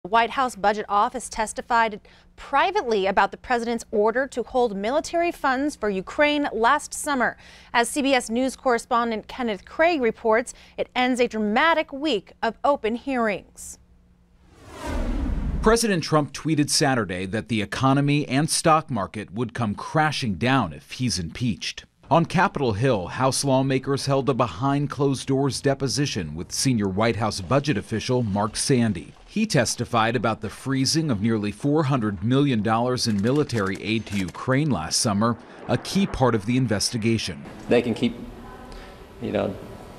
The White House Budget Office testified privately about the president's order to hold military funds for Ukraine last summer. As CBS News correspondent Kenneth Craig reports, it ends a dramatic week of open hearings. President Trump tweeted Saturday that the economy and stock market would come crashing down if he's impeached. On Capitol Hill, House lawmakers held a behind-closed-doors deposition with senior White House budget official Mark Sandy. He testified about the freezing of nearly $400 million in military aid to Ukraine last summer, a key part of the investigation. They can keep,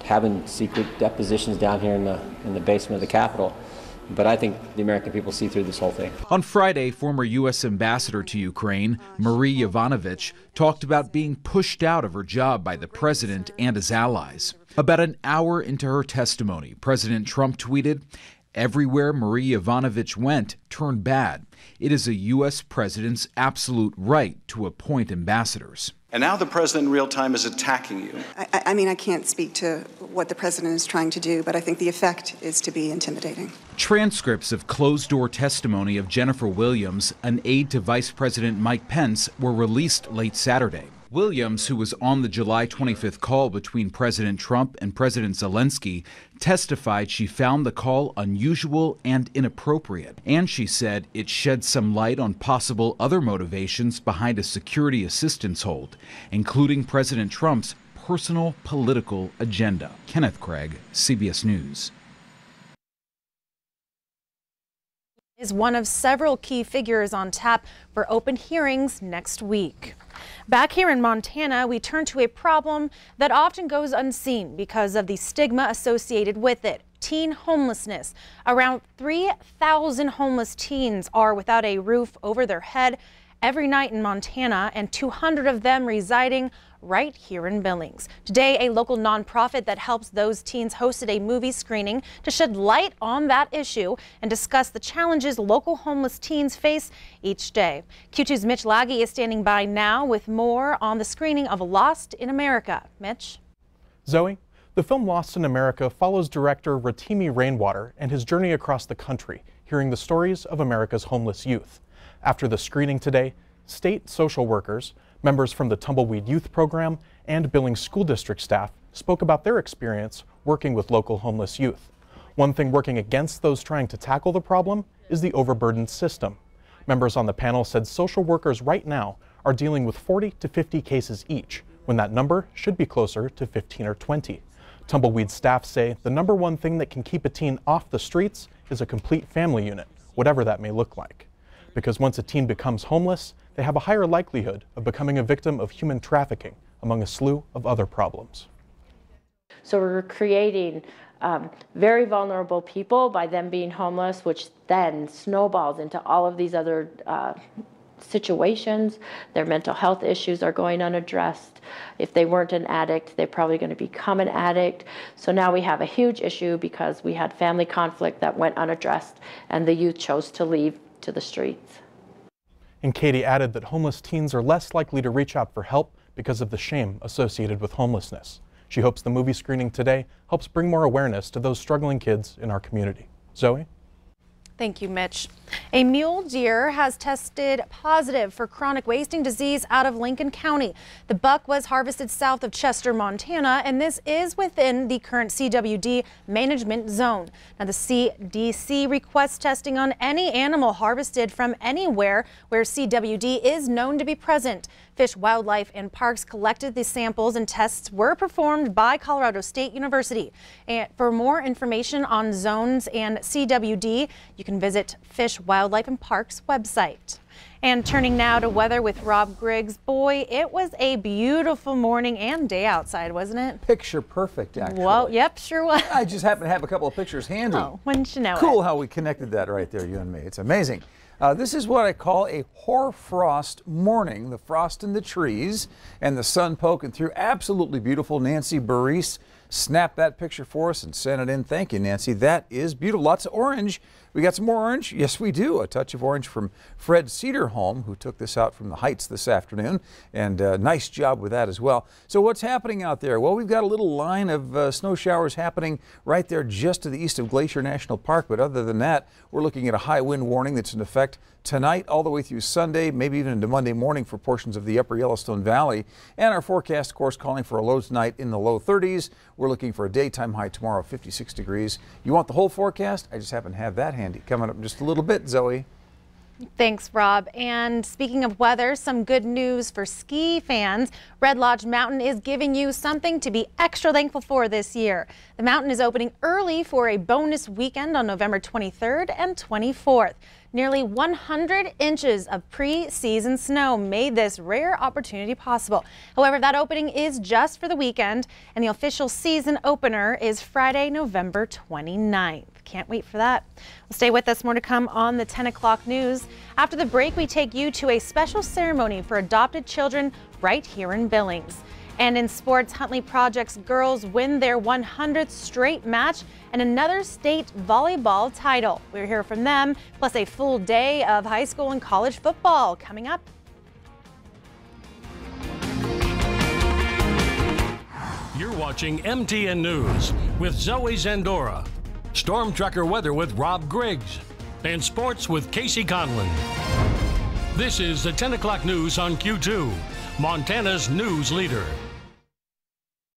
having secret depositions down here in the basement of the Capitol. But I think the American people see through this whole thing. On Friday, former U.S. ambassador to Ukraine, Marie Yovanovitch, talked about being pushed out of her job by the president and his allies. About an hour into her testimony, President Trump tweeted, "Everywhere Marie Yovanovitch went turned bad. It is a U.S. president's absolute right to appoint ambassadors." And now the president in real time is attacking you. I mean, I can't speak to what the president is trying to do, but I think the effect is to be intimidating. Transcripts of closed-door testimony of Jennifer Williams, an aide to Vice President Mike Pence, were released late Saturday. Williams, who was on the July 25th call between President Trump and President Zelensky, testified she found the call unusual and inappropriate. And she said it shed some light on possible other motivations behind a security assistance hold, including President Trump's personal political agenda. Kenneth Craig, CBS News. Is one of several key figures on tap for open hearings next week. Back here in Montana, we turn to a problem that often goes unseen because of the stigma associated with it: teen homelessness. Around 3,000 homeless teens are without a roof over their head every night in Montana, and 200 of them residing right here in Billings. Today, a local nonprofit that helps those teens hosted a movie screening to shed light on that issue and discuss the challenges local homeless teens face each day. Q2's Mitch Laggy is standing by now with more on the screening of Lost in America. Mitch? Zoe, the film Lost in America follows director Rotimi Rainwater and his journey across the country, hearing the stories of America's homeless youth. After the screening today, state social workers, members from the Tumbleweed Youth Program, and Billings School District staff spoke about their experience working with local homeless youth. One thing working against those trying to tackle the problem is the overburdened system. Members on the panel said social workers right now are dealing with 40 to 50 cases each, when that number should be closer to 15 or 20. Tumbleweed staff say the number one thing that can keep a teen off the streets is a complete family unit, whatever that may look like. Because once a teen becomes homeless, they have a higher likelihood of becoming a victim of human trafficking, among a slew of other problems. So we're creating very vulnerable people by them being homeless, which then snowballs into all of these other situations. Their mental health issues are going unaddressed. If they weren't an addict, they're probably going to become an addict. So now we have a huge issue because we had family conflict that went unaddressed and the youth chose to leave to the streets. And Katie added that homeless teens are less likely to reach out for help because of the shame associated with homelessness. She hopes the movie screening today helps bring more awareness to those struggling kids in our community. Zoe? Thank you, Mitch. A mule deer has tested positive for chronic wasting disease out of Lincoln County. The buck was harvested south of Chester, Montana, and this is within the current CWD management zone. Now, the CDC requests testing on any animal harvested from anywhere where CWD is known to be present. Fish, Wildlife, and Parks collected the samples, and tests were performed by Colorado State University. And for more information on zones and CWD, you can visit Fish, Wildlife, and Parks website. And turning now to weather with Rob Griggs. Boy, it was a beautiful morning and day outside, wasn't it? Picture perfect, actually. Well, yep, sure was. I just happen to have a couple of pictures handy. Oh, wouldn't you know it? Cool how we connected that right there, you and me. It's amazing. This is what I call a hoarfrost morning. The frost in the trees and the sun poking through. Absolutely beautiful. Nancy Baris snapped that picture for us and sent it in. Thank you, Nancy. That is beautiful. Lots of orange. We got some more orange? Yes, we do. A touch of orange from Fred Cedar Home, who took this out from the heights this afternoon, and nice job with that as well. So what's happening out there? Well, we've got a little line of snow showers happening right there just to the east of Glacier National Park, but other than that, we're looking at a high wind warning that's in effect tonight all the way through Sunday, maybe even into Monday morning for portions of the upper Yellowstone Valley. And our forecast, of course, calling for a low tonight in the low 30s. We're looking for a daytime high tomorrow of 56 degrees. You want the whole forecast? I just happen to have that handy. Coming up in just a little bit, Zoe. Thanks, Rob. And speaking of weather, some good news for ski fans. Red Lodge Mountain is giving you something to be extra thankful for this year. The mountain is opening early for a bonus weekend on November 23rd and 24th. Nearly 100 inches of pre-season snow made this rare opportunity possible. However, that opening is just for the weekend, and the official season opener is Friday, November 29th. Can't wait for that. Well, stay with us. More to come on the 10 o'clock news. After the break, we take you to a special ceremony for adopted children right here in Billings. And in sports, Huntley Project's girls win their 100th straight match and another state volleyball title. We'll hear from them, plus a full day of high school and college football coming up. You're watching MTN News with Zoe Zandora, Storm Tracker weather with Rob Griggs, and sports with Casey Conlon. This is the 10 o'clock news on Q2, Montana's news leader.